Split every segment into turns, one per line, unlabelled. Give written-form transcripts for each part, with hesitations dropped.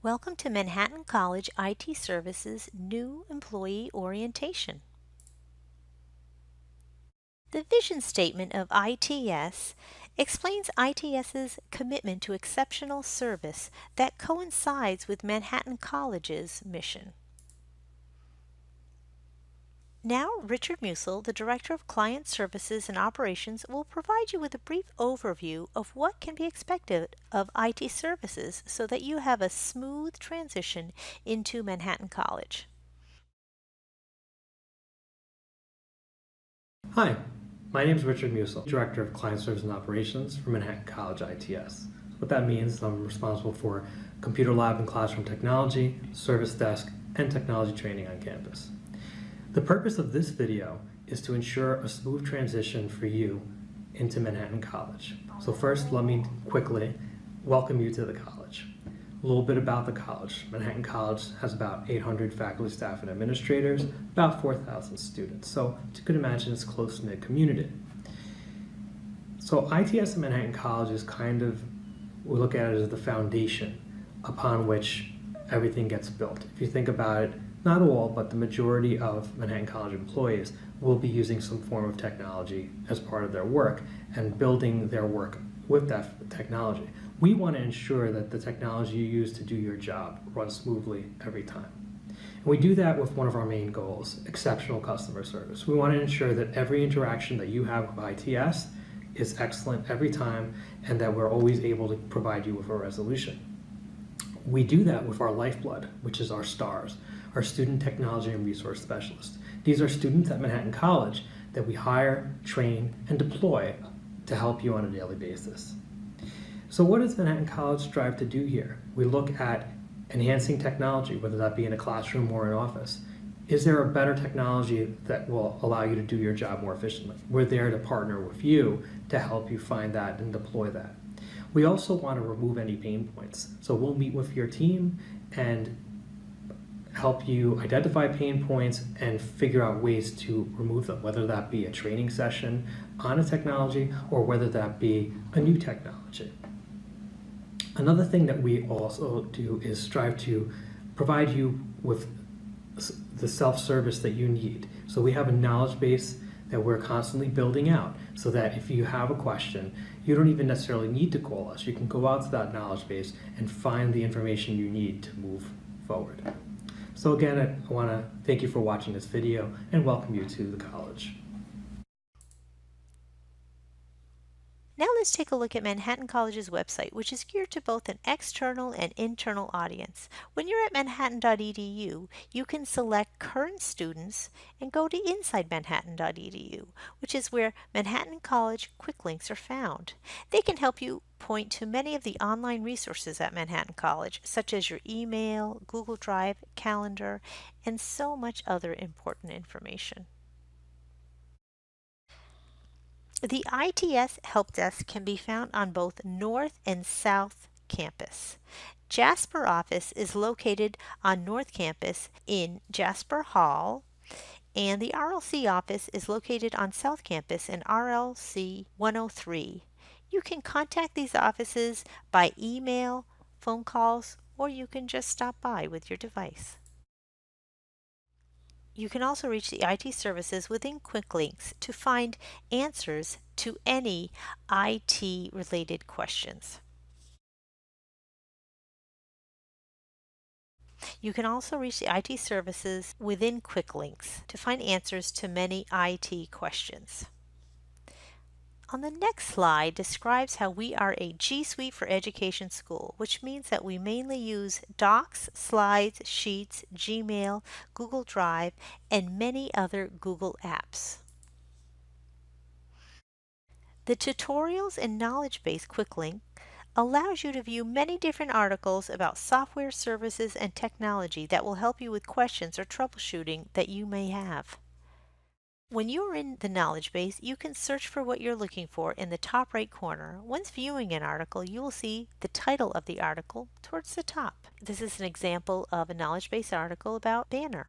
Welcome to Manhattan College IT Services New Employee Orientation. The vision statement of ITS explains ITS's commitment to exceptional service that coincides with Manhattan College's mission. Now, Richard Musil, the Director of Client Services and Operations, will provide you with a brief overview of what can be expected of IT services so that you have a smooth transition into Manhattan College.
Hi, my name is Richard Musil, Director of Client Services and Operations for Manhattan College ITS. What that means is I'm responsible for computer lab and classroom technology, service desk, and technology training on campus. The purpose of this video is to ensure a smooth transition for you into Manhattan College. So first, let me quickly welcome you to the college. A little bit about the college. Manhattan College has about 800 faculty, staff, and administrators, about 4,000 students. So you could imagine it's a close-knit community. So ITS at Manhattan College is we look at it as the foundation upon which everything gets built. If you think about it, not all, but the majority of Manhattan College employees will be using some form of technology as part of their work and building their work with that technology. We want to ensure that the technology you use to do your job runs smoothly every time. And we do that with one of our main goals, exceptional customer service. We want to ensure that every interaction that you have with ITS is excellent every time and that we're always able to provide you with a resolution. We do that with our lifeblood, which is our STARS, our Student Technology and Resource Specialists. These are students at Manhattan College that we hire, train, and deploy to help you on a daily basis. So what does Manhattan College strive to do here? We look at enhancing technology, whether that be in a classroom or an office. Is there a better technology that will allow you to do your job more efficiently? We're there to partner with you to help you find that and deploy that. We also want to remove any pain points. So we'll meet with your team and help you identify pain points and figure out ways to remove them, whether that be a training session on a technology or whether that be a new technology. Another thing that we also do is strive to provide you with the self-service that you need. So we have a knowledge base that we're constantly building out so that if you have a question, you don't even necessarily need to call us. You can go out to that knowledge base and find the information you need to move forward. So again, I want to thank you for watching this video and welcome you to the college.
Now let's take a look at Manhattan College's website, which is geared to both an external and internal audience. When you're at manhattan.edu, you can select current students and go to inside manhattan.edu, which is where Manhattan College Quicklinks are found. They can help you point to many of the online resources at Manhattan College, such as your email, Google Drive, calendar, and so much other important information. The ITS Help Desk can be found on both North and South Campus. Jasper office is located on North Campus in Jasper Hall, and the RLC office is located on South Campus in RLC 103. You can contact these offices by email, phone calls, or you can just stop by with your device. You can also reach the IT services within Quicklinks to find answers to any IT-related questions. You can also reach the IT services within Quicklinks to find answers to many IT questions. On the next slide describes how we are a G Suite for Education school, which means that we mainly use Docs, Slides, Sheets, Gmail, Google Drive, and many other Google apps. The Tutorials and Knowledge Base Quicklink allows you to view many different articles about software, services, and technology that will help you with questions or troubleshooting that you may have. When you're in the knowledge base, you can search for what you're looking for in the top right corner. Once viewing an article, you will see the title of the article towards the top. This is an example of a knowledge base article about Banner.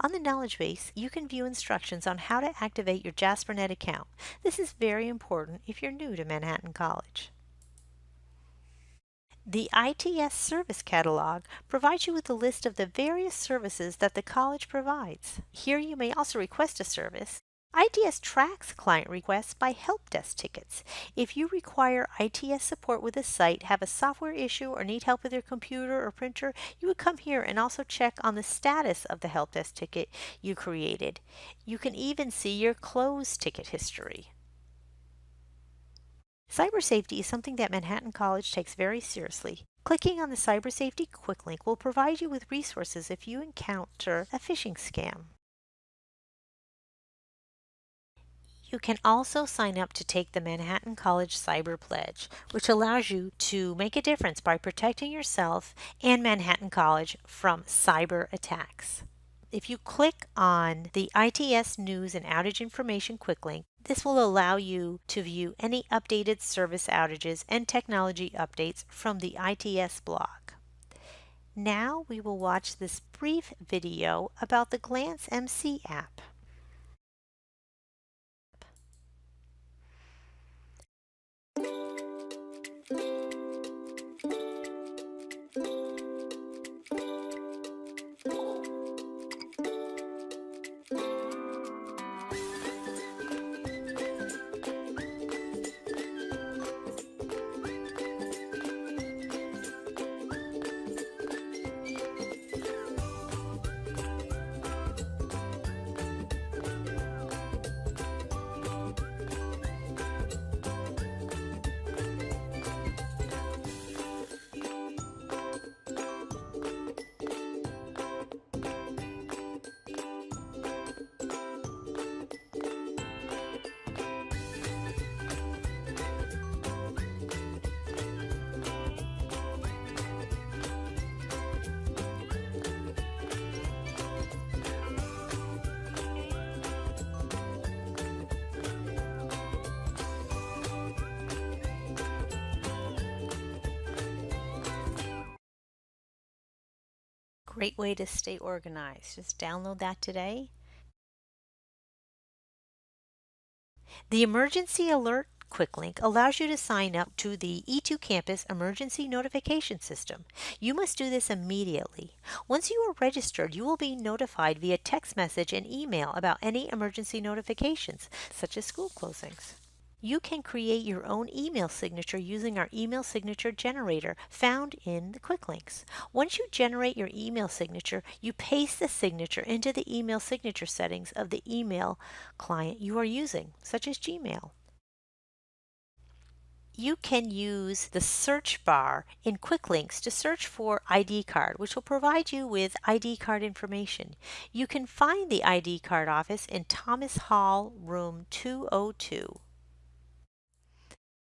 On the knowledge base, you can view instructions on how to activate your JasperNet account. This is very important if you're new to Manhattan College. The ITS Service Catalog provides you with a list of the various services that the college provides. Here you may also request a service. ITS tracks client requests by help desk tickets. If you require ITS support with a site, have a software issue, or need help with your computer or printer, you would come here and also check on the status of the help desk ticket you created. You can even see your closed ticket history. Cyber safety is something that Manhattan College takes very seriously. Clicking on the Cyber Safety Quicklink will provide you with resources if you encounter a phishing scam. You can also sign up to take the Manhattan College Cyber Pledge, which allows you to make a difference by protecting yourself and Manhattan College from cyber attacks. If you click on the ITS News and Outage Information quick link, this will allow you to view any updated service outages and technology updates from the ITS blog. Now we will watch this brief video about the Glance MC app. Great way to stay organized. Just download that today. The Emergency Alert Quick Link allows you to sign up to the E2 Campus Emergency Notification System. You must do this immediately. Once you are registered, you will be notified via text message and email about any emergency notifications, such as school closings. You can create your own email signature using our email signature generator found in the quick links. Once you generate your email signature, you paste the signature into the email signature settings of the email client you are using, such as Gmail. You can use the search bar in Quick Links to search for ID card, which will provide you with ID card information. You can find the ID card office in Thomas Hall, room 202.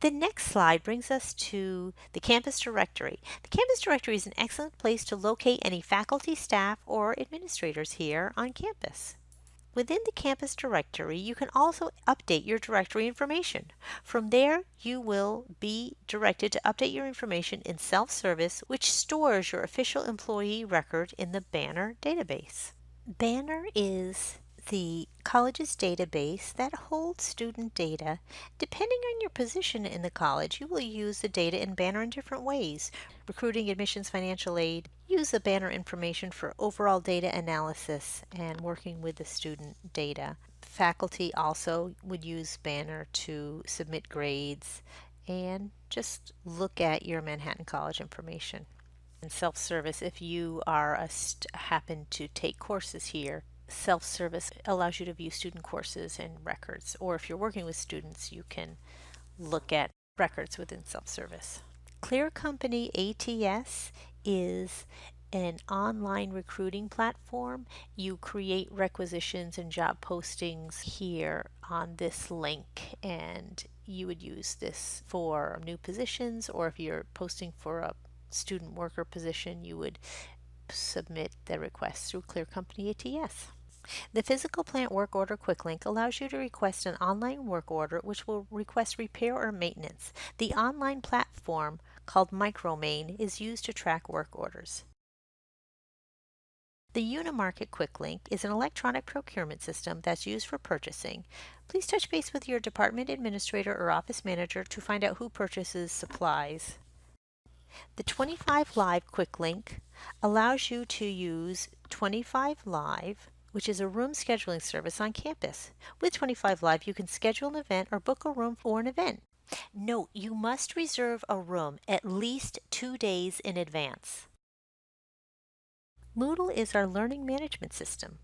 The next slide brings us to the campus directory. The campus directory is an excellent place to locate any faculty, staff, or administrators here on campus. Within the campus directory, you can also update your directory information. From there, you will be directed to update your information in self-service, which stores your official employee record in the Banner database. Banner is the college's database that holds student data. Depending on your position in the college, you will use the data in Banner in different ways. Recruiting, admissions, financial aid. Use the Banner information for overall data analysis and working with the student data. Faculty also would use Banner to submit grades and just look at your Manhattan College information. And self-service, if you are happen to take courses here, self-service allows you to view student courses and records, or if you're working with students, you can look at records within self-service. Clear Company ATS is an online recruiting platform. You create requisitions and job postings here on this link, and you would use this for new positions, or if you're posting for a student worker position, you would submit the request through Clear Company ATS. The Physical Plant Work Order Quick Link allows you to request an online work order which will request repair or maintenance. The online platform called MicroMain is used to track work orders. The Unimarket Quick Link is an electronic procurement system that's used for purchasing. Please touch base with your department administrator or office manager to find out who purchases supplies. The 25 Live Quicklink allows you to use 25 Live, which is a room scheduling service on campus. With 25 Live, you can schedule an event or book a room for an event. Note, you must reserve a room at least 2 days in advance. Moodle is our learning management system.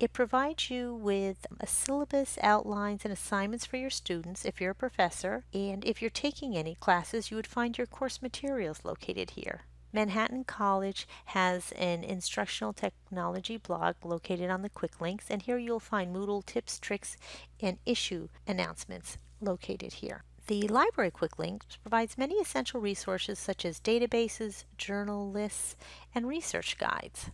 It provides you with a syllabus, outlines, and assignments for your students if you're a professor, and if you're taking any classes, you would find your course materials located here. Manhattan College has an instructional technology blog located on the Quicklinks, and here you'll find Moodle tips, tricks, and issue announcements located here. The library Quicklinks provides many essential resources such as databases, journal lists, and research guides.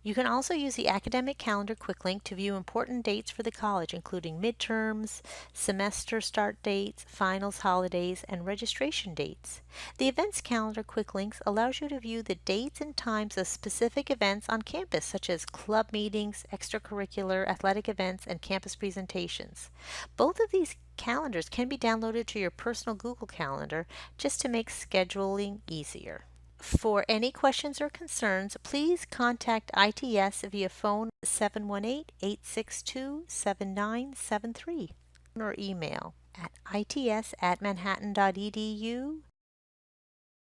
You can also use the Academic Calendar Quicklink to view important dates for the college, including midterms, semester start dates, finals, holidays, and registration dates. The Events Calendar Quicklinks allows you to view the dates and times of specific events on campus, such as club meetings, extracurricular, athletic events, and campus presentations. Both of these calendars can be downloaded to your personal Google Calendar just to make scheduling easier. For any questions or concerns, please contact ITS via phone 718-862-7973 or email at its@manhattan.edu